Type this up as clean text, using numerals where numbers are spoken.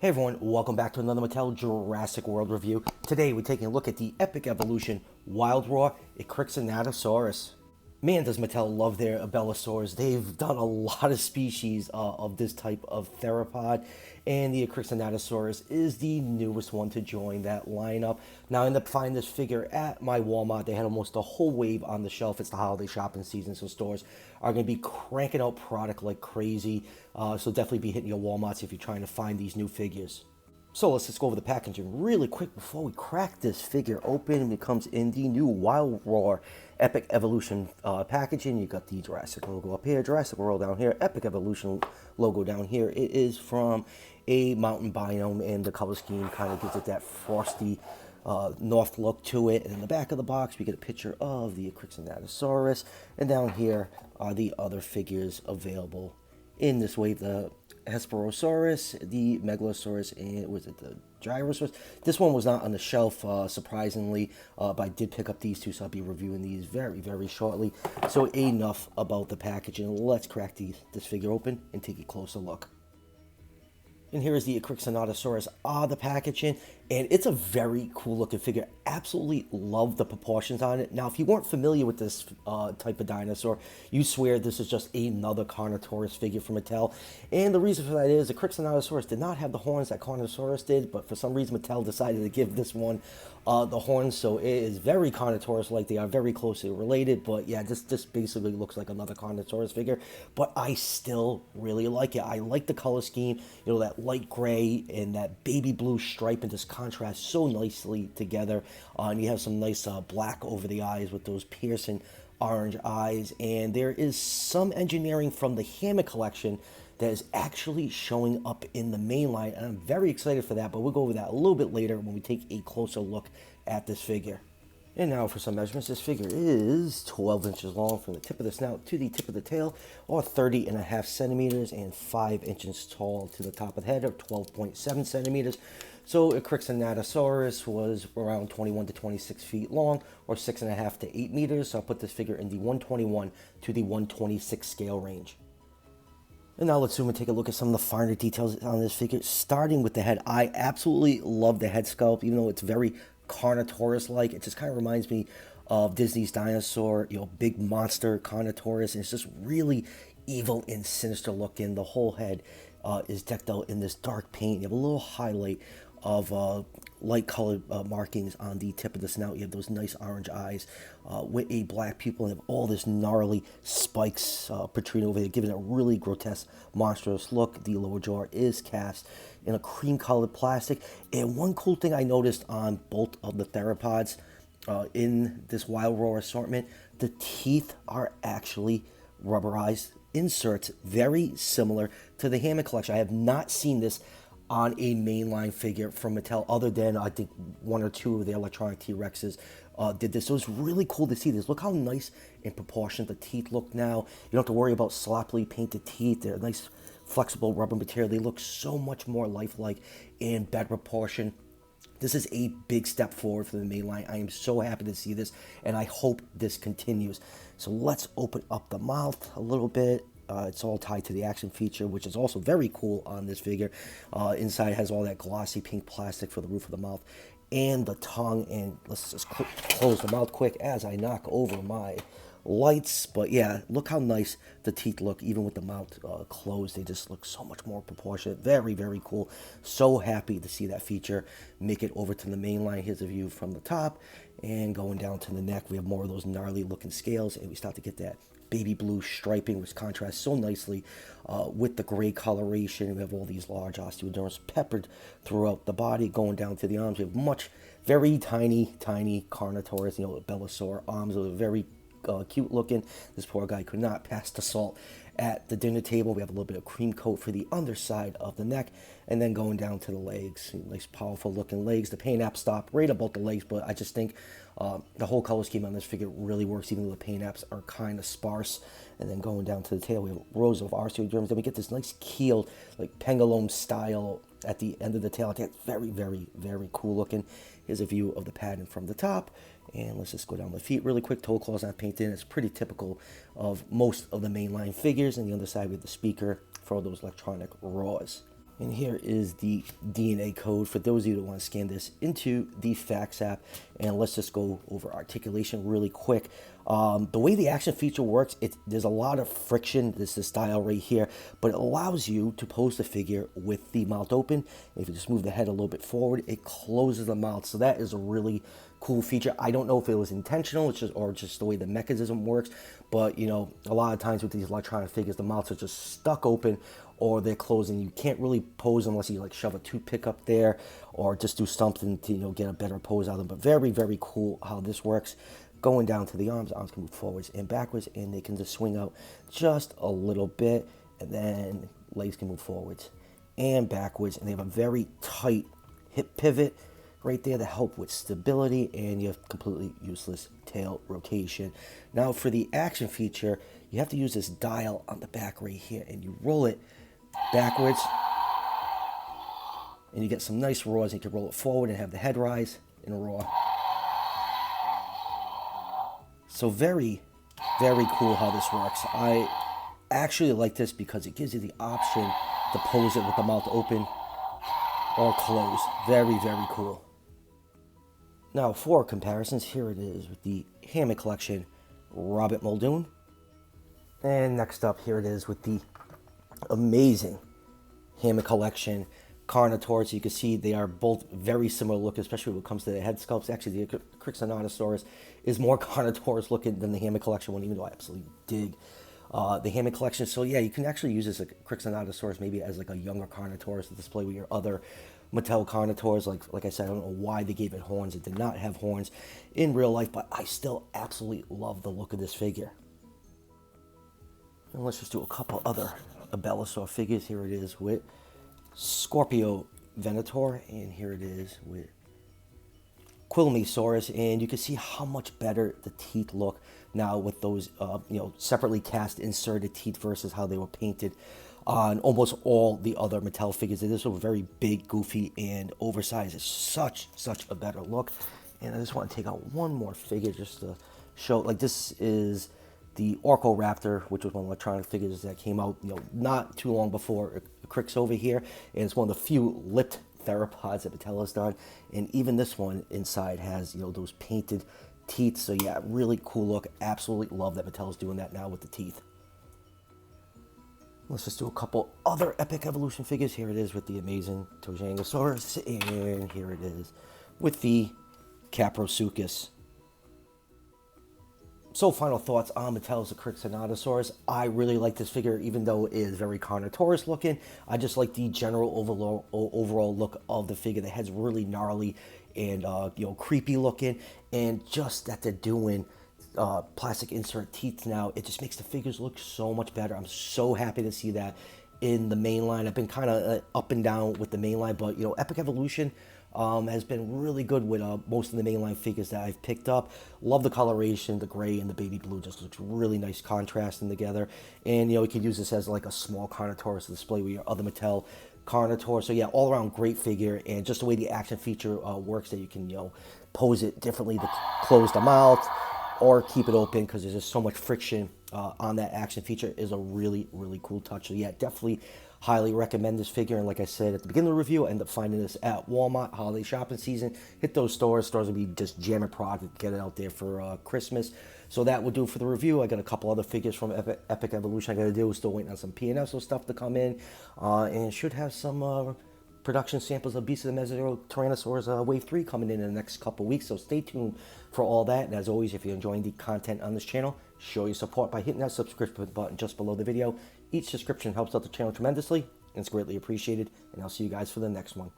Hey everyone, welcome back to another Mattel Jurassic World review. Today we're taking a look at the Epic Evolution Wild Raw Ekrixinatosaurus. Man, does Mattel love their abelisaurs. They've done a lot of species of this type of theropod, and the Ekrixinatosaurus is the newest one to join that lineup. Now, I ended up finding this figure at my Walmart. They had almost a whole wave on the shelf. It's the holiday shopping season, so stores are going to be cranking out product like crazy. So definitely be hitting your Walmarts if you're trying to find these new figures. So let's just go over the packaging really quick before we crack this figure open. It comes in the new Wild Roar Epic Evolution packaging. You got the Jurassic logo up here, Jurassic World down here, Epic Evolution logo down here. It is from a mountain biome, and the color scheme kind of gives it that frosty north look to it. And in the back of the box, we get a picture of the Ekrixinatosaurus, and down here are the other figures available in this wave: the Hesperosaurus, the Megalosaurus, and was it the Gyrosaurus? This one was not on the shelf, surprisingly, but I did pick up these two, so I'll be reviewing these very, very shortly. So enough about the packaging. Let's crack this figure open and take a closer look. And here is the Ekrixinatosaurus the packaging, and it's a very cool looking figure. Absolutely love the proportions on it. Now, if you weren't familiar with this type of dinosaur, you swear this is just another carnotaurus figure from Mattel. And the reason for that is the Ekrixinatosaurus did not have the horns that Carnotaurus did, but for some reason Mattel decided to give this one the horns, so it is very carnotaurus like. They are very closely related, but yeah, this basically looks like another carnotaurus figure, but I still really like it. I like the color scheme, you know, that light gray and that baby blue stripe, and just contrast so nicely together. And you have some nice black over the eyes with those piercing orange eyes, and there is some engineering from the Hammond Collection that is actually showing up in the main line, and I'm very excited for that, but we'll go over that a little bit later when we take a closer look at this figure. And now for some measurements. This figure is 12 inches long from the tip of the snout to the tip of the tail, or 30.5 centimeters, and 5 inches tall to the top of the head, or 12.7 centimeters. So Ekrixinatosaurus was around 21 to 26 feet long, or 6.5 to 8 meters. So I'll put this figure in the 121 to the 126 scale range. And now let's zoom and take a look at some of the finer details on this figure, starting with the head. I absolutely love the head sculpt, even though it's very Carnotaurus-like. It just kind of reminds me of Disney's Dinosaur, you know, big monster Carnotaurus, and it's just really evil and sinister looking. The whole head is decked out in this dark paint. You have a little highlight of light colored markings on the tip of the snout. You have those nice orange eyes with a black pupil, and you have all this gnarly spikes protruding over there, giving it a really grotesque, monstrous look. The lower jaw is cast in a cream colored plastic. And one cool thing I noticed on both of the theropods in this Wild Roar assortment, the teeth are actually rubberized inserts, very similar to the Hammond Collection. I have not seen this on a mainline figure from Mattel, other than I think one or two of the electronic T-Rexes did this. So it's really cool to see this. Look how nice and proportionate the teeth look now. You don't have to worry about sloppily painted teeth. They're nice, flexible rubber material. They look so much more lifelike and better proportion. This is a big step forward for the mainline. I am so happy to see this, and I hope this continues. So let's open up the mouth a little bit. It's all tied to the action feature, which is also very cool on this figure. Inside has all that glossy pink plastic for the roof of the mouth and the tongue. And let's just close the mouth quick as I knock over my lights. But yeah, look how nice the teeth look, even with the mouth closed. They just look so much more proportionate. Very, very cool. So happy to see that feature make it over to the main line. Here's a view from the top, and going down to the neck, we have more of those gnarly looking scales, and we start to get that baby blue striping, which contrasts so nicely with the gray coloration. We have all these large osteoderms peppered throughout the body. Going down to the arms, we have very tiny Carnotaurus, you know, abelisaur arms. Are very cute looking. This poor guy could not pass the salt at the dinner table. We have a little bit of cream coat for the underside of the neck, and then going down to the legs, nice powerful looking legs. The paint apps stop right about the legs, but I just think the whole color scheme on this figure really works, even though the paint apps are kind of sparse. And then going down to the tail, we have rows of osteoderms. Then we get this nice keeled, like pendulum style at the end of the tail. I think it's very, very, very cool looking. Here's a view of the pattern from the top. And let's just go down the feet really quick. Toe claws not painted. It's pretty typical of most of the mainline figures. And the other side, we have the speaker for those electronic roars. And here is the DNA code for those of you that want to scan this into the Fax app. And let's just go over articulation really quick. The way the action feature works, there's a lot of friction. This is the style right here, but it allows you to pose the figure with the mouth open. If you just move the head a little bit forward, it closes the mouth. So that is a really cool feature. I don't know if it was intentional, or just the way the mechanism works, but you know, a lot of times with these electronic figures, the mouths are just stuck open or they're closed, and you can't really pose unless you like shove a toothpick up there or just do something to, you know, get a better pose out of them. But very, very cool how this works. Going down to the arms can move forwards and backwards, and they can just swing out just a little bit, and then legs can move forwards and backwards, and they have a very tight hip pivot right there to help with stability, and you have completely useless tail rotation. Now for the action feature, you have to use this dial on the back right here, and you roll it backwards, and you get some nice roars. You can roll it forward and have the head rise in a roar. So very, very cool how this works. I actually like this because it gives you the option to pose it with the mouth open or closed. Very, very cool. Now for comparisons, here it is with the Hammond Collection Robert Muldoon. And next up, here it is with the amazing Hammond Collection Carnotaurus. You can see they are both very similar look, especially when it comes to the head sculpts. Actually, the Ekrixinatosaurus is more Carnotaurus looking than the Hammond Collection one, even though I absolutely dig the Hammond Collection. So yeah, you can actually use this Ekrixinatosaurus maybe as like a younger Carnotaurus to display with your other Mattel Carnotaurs. Like I said, I don't know why they gave it horns. It did not have horns in real life, but I still absolutely love the look of this figure. And let's just do a couple other abelisaur figures. Here it is with Scorpio Venator, and here it is with Quilmesaurus, and you can see how much better the teeth look now with those you know, separately cast inserted teeth versus how they were painted on almost all the other Mattel figures. This was very big, goofy, and oversized. It's such a better look. And I just want to take out one more figure just to show, like, this is the Orcoraptor, which was one of the electronic figures that came out, you know, not too long before Crix over here, and it's one of the few lipped theropods that Mattel has done. And even this one inside has, you know, those painted teeth. So yeah, really cool look. Absolutely love that Mattel's doing that now with the teeth. Let's just do a couple other epic evolution figures. Here it is with the amazing Tojangosaurus, and here it is with the Caprosuchus. So final thoughts on Mattel's Ekrixinatosaurus. I really like this figure, even though it is very Carnotaurus looking. I just like the general overall look of the figure. The head's really gnarly and you know, creepy looking, and just that they're doing plastic insert teeth now, it just makes the figures look so much better. I'm so happy to see that in the main line. I've been kind of up and down with the main line, but you know, Epic Evolution has been really good with most of the mainline figures that I've picked up. Love the coloration, the gray and the baby blue just looks really nice contrasting together. And you know, you could use this as like a small Carnotaurus to display with your other Mattel Carnotaur. So yeah, all around great figure, and just the way the action feature works, that you can, you know, pose it differently to close the mouth or keep it open, because there's just so much friction on that action feature, is a really cool touch. So yeah, definitely highly recommend this figure. And like I said at the beginning of the review, I ended up finding this at Walmart holiday shopping season. Hit those stores will be just jamming product, get it out there for Christmas. So that will do it for the review. I got a couple other figures from Epic Evolution I got to do. Still waiting on some PNSO stuff to come in, and should have some production samples of Beast of the Mesozoic Tyrannosaurus Wave 3 coming in the next couple weeks, so stay tuned for all that. And as always, if you're enjoying the content on this channel, show your support by hitting that subscription button just below the video. Each subscription helps out the channel tremendously, and it's greatly appreciated, and I'll see you guys for the next one.